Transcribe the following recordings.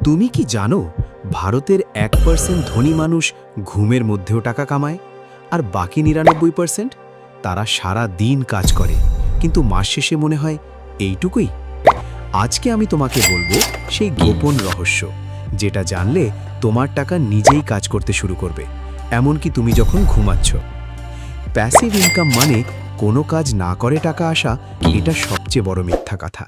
তুমি কি জানো ভারতের 1% ধনী মানুষ ঘুমের মধ্যেও টাকা কামায়, আর বাকি 99% তারা সারা দিন কাজ করে কিন্তু মাস শেষে মনে হয় এইটুকুই। আজকে আমি তোমাকে বলবো সেই গোপন রহস্য, যেটা জানলে তোমার টাকা নিজেই কাজ করতে শুরু করবে, এমনকি তুমি যখন ঘুমাচ্ছ। প্যাসিভ ইনকাম মানে কোনো কাজ না করে টাকা আসা, এটা সবচেয়ে বড় মিথ্যা কথা।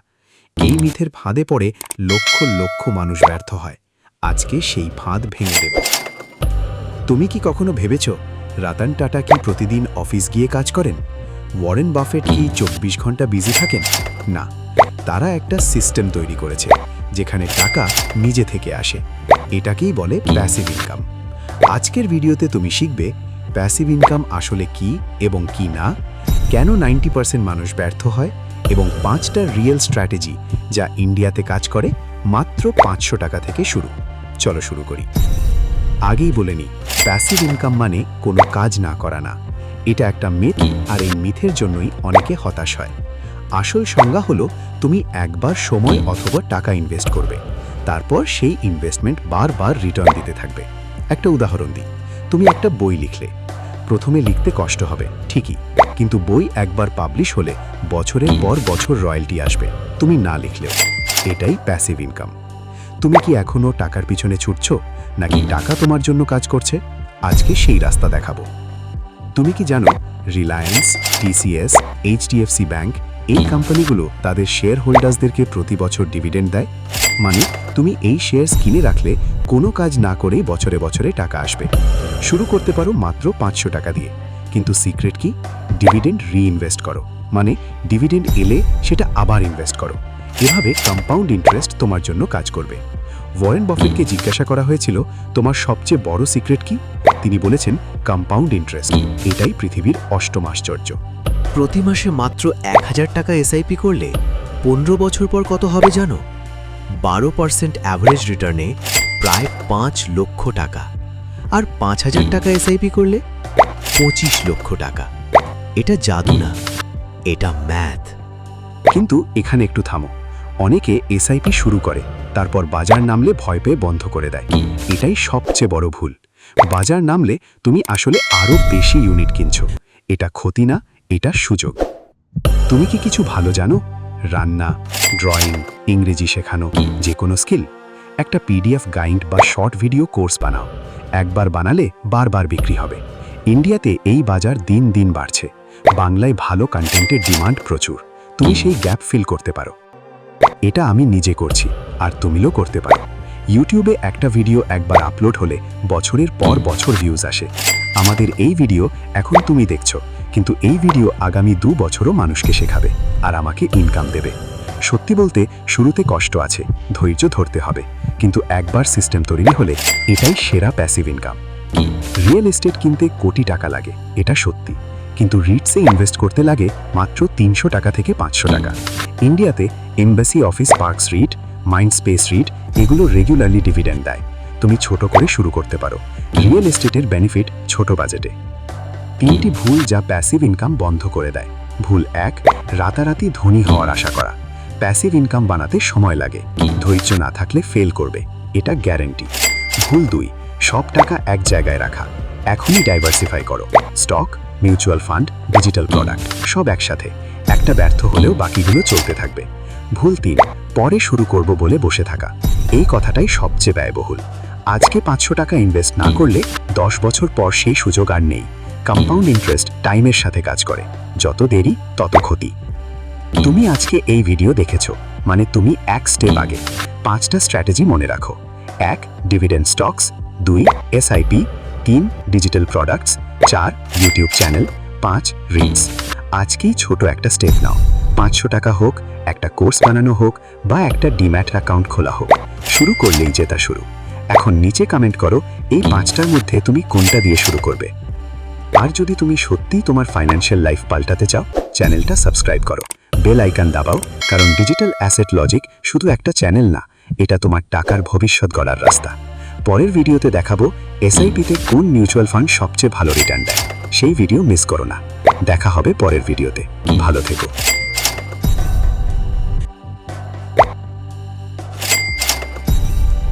এই মিথের ফাঁদে পড়ে লক্ষ লক্ষ মানুষ ব্যর্থ হয়। আজকে সেই ফাঁদ ভেঙে দেব। তুমি কি কখনো ভেবেছ রতন টাটা কি প্রতিদিন অফিস গিয়ে কাজ করেন? ওয়ারেন বাফেট কি 24 ঘন্টা বিজি থাকেন? না, তারা একটা সিস্টেম তৈরি করেছে যেখানে টাকা নিজে থেকে আসে। এটাকেই বলে প্যাসিভ ইনকাম। আজকের ভিডিওতে তুমি শিখবে প্যাসিভ ইনকাম আসলে কি এবং কি না, কেন 90% মানুষ ব্যর্থ হয়, এবং 5টা রিয়েল স্ট্র্যাটেজি যা ইন্ডিয়াতে কাজ করে মাত্র 500 টাকা থেকে শুরু। চলো শুরু করি। আগেই বলে নিই, প্যাসিভ ইনকাম মানে কোনো কাজ না করা না। এটা একটা মিথ, আর এই মিথের জন্যই অনেকে হতাশ হয়। আসল সংজ্ঞা হলো তুমি একবার সময় অথবা টাকা ইনভেস্ট করবে, তারপর সেই ইনভেস্টমেন্ট বারবার রিটার্ন দিতে থাকবে। একটা উদাহরণ দিই, তুমি একটা বই লিখলে, প্রথমে লিখতে কষ্ট হবে ঠিকই, কিন্তু বই একবার পাবলিশ হলে বছরের পর বছর রয়্যালটি আসবে, তুমি না লিখলেও। এটাই প্যাসিভ ইনকাম। তুমি কি এখনো টাকার পিছনে ছুটছো, নাকি টাকা তোমার জন্য কাজ করছে? আজকে সেই রাস্তা দেখাবো। তুমি কি জানো রিলায়েন্স, টিসিএস, এইচডিএফসি ব্যাংক, এই কোম্পানিগুলো তাদের শেয়ার হোল্ডার্সদেরকে প্রতি বছর ডিভিডেন্ড দেয়? মানে তুমি এই শেয়ারস কিনে রাখলে কোনো কাজ না করেই বছরে বছরে টাকা আসবে। শুরু করতে পারো মাত্র 500 টাকা দিয়ে, কিন্তু সিক্রেট কি? ডিভিডেন্ড রিইনভেস্ট করো, মানে ডিভিডেন্ড এলে সেটা আবার ইনভেস্ট করো। এভাবে কম্পাউন্ড ইন্টারেস্ট তোমার জন্য কাজ করবে। ওয়ারেন বাফেটকে জিজ্ঞাসা করা হয়েছিল তোমার সবচেয়ে বড় সিক্রেট কি? তিনি বলেছেন কম্পাউন্ড ইন্টারেস্ট। এটাই পৃথিবীর অষ্টম আশ্চর্য। প্রতি মাসে মাত্র 1000 টাকা এসআইপি করলে 15 বছর পর কত হবে জানো? 12% অ্যাভারেজ রিটার্নে প্রায় 5 লক্ষ টাকা। আর 5000 টাকা এসআইপি করলে 25 লক্ষ টাকা। এটা জাদু না, এটা ম্যাথ। কিন্তু এখানে একটু থামো। অনেকে এসআইপি শুরু করে, তারপর বাজার নামলে ভয় পেয়ে বন্ধ করে দেয়। এটাই সবচেয়ে বড় ভুল। বাজার নামলে তুমি আসলে আরও বেশি ইউনিট কিনছো। এটা ক্ষতি না, এটা সুযোগ। তুমি কি কিছু ভালো জানো? রান্না, ড্রয়িং, ইংরেজি শেখানো, যে কোনো স্কিল। একটা পিডিএফ গাইড বা শর্ট ভিডিও কোর্স বানাও। একবার বানালে বারবার বিক্রি হবে। ইন্ডিয়াতে এই বাজার দিন দিন বাড়ছে। বাংলায় ভালো কন্টেন্টের ডিমান্ড প্রচুর। তুমি সেই গ্যাপ ফিল করতে পারো। এটা আমি নিজে করছি, আর তুমিও করতে পারো। ইউটিউবে একটা ভিডিও একবার আপলোড হলে বছরের পর বছর ভিউজ আসে। আমাদের এই ভিডিও এখন তুমি দেখছো, কিন্তু এই ভিডিও আগামী 2 বছরও মানুষকে শেখাবে, আর আমাকে ইনকাম দেবে। সত্যি বলতে শুরুতে কষ্ট আছে, ধৈর্য ধরতে হবে, কিন্তু একবার সিস্টেম তৈরি হলে এটাই সেরা প্যাসিভ ইনকাম। রিয়েল এস্টেট কিনতে কোটি টাকা লাগে, এটা সত্যি, কিন্তু রিটসে ইনভেস্ট করতে লাগে মাত্র 300 টাকা থেকে 500 টাকা। ইন্ডিয়াতে embassy office parks writ, Mindspace writ, এগুলো রেগুলারলি ডিভিডেন্ড দেয়। তুমি ছোট করে শুরু করতে পারো। রিয়েল এস্টেটের বেনিফিট ছোট বাজেটে। 3টি ভুল যা প্যাসিভ ইনকাম বন্ধ করে দেয়। ভুল 1, রাতারাতি ধনী হওয়ার আশা করা। প্যাসিভ ইনকাম বানাতে সময় লাগে, ধৈর্য না থাকলে ফেল করবে, এটা গ্যারান্টি। ভুল 2, সব টাকা এক জায়গায় রাখা। এখনই ডাইভার্সিফাই করো, stock, mutual fund, digital product, সব একসাথে। একটা ব্যর্থ হলেও বাকিগুলো চলতে থাকবে। ভুল 3, পরে শুরু করব বলে বসে থাকা। এই কথাটাই সবচেয়ে ব্যয়বহুল। আজকে 500 টাকা ইনভেস্ট না করলে 10 বছর পর সেই সুযোগ আর নেই। কম্পাউন্ড ইন্টারেস্ট টাইমের সাথে কাজ করে, যত দেরি তত ক্ষতি। তুমি আজকে এই ভিডিও দেখেছো, মানে তুমি এক স্টেপ আগে। 5টা স্ট্র্যাটেজি মনে রাখো। 1, dividend stocks. 2, SIP. 3, digital products. 4, YouTube channel. 5, Ritz. আজকেই ছোট একটা স্টেপ নাও। 500 টাকা হোক, একটা কোর্স বানানো হোক, বা একটা ডিম্যাট অ্যাকাউন্ট খোলা হোক, শুরু করলেই জেতা শুরু। এখন নিচে কমেন্ট করো এই 5টার মধ্যে তুমি কোনটা দিয়ে শুরু করবে। আর যদি তুমি সত্যিই তোমার ফাইন্যান্সিয়াল লাইফ পাল্টাতে চাও, চ্যানেলটা সাবস্ক্রাইব করো, বেল আইকন দাবাও, কারণ ডিজিটাল অ্যাসেট লজিক শুধু একটা চ্যানেল না, এটা তোমার টাকার ভবিষ্যৎ গড়ার রাস্তা। পরের ভিডিওতে দেখাবো এসআইপিতে কোন মিউচুয়াল ফান্ড সবচেয়ে ভালো রিটার্ন দেয়। সেই ভিডিও মিস করো না। দেখা হবে পরের ভিডিওতে। ভালো থেকো।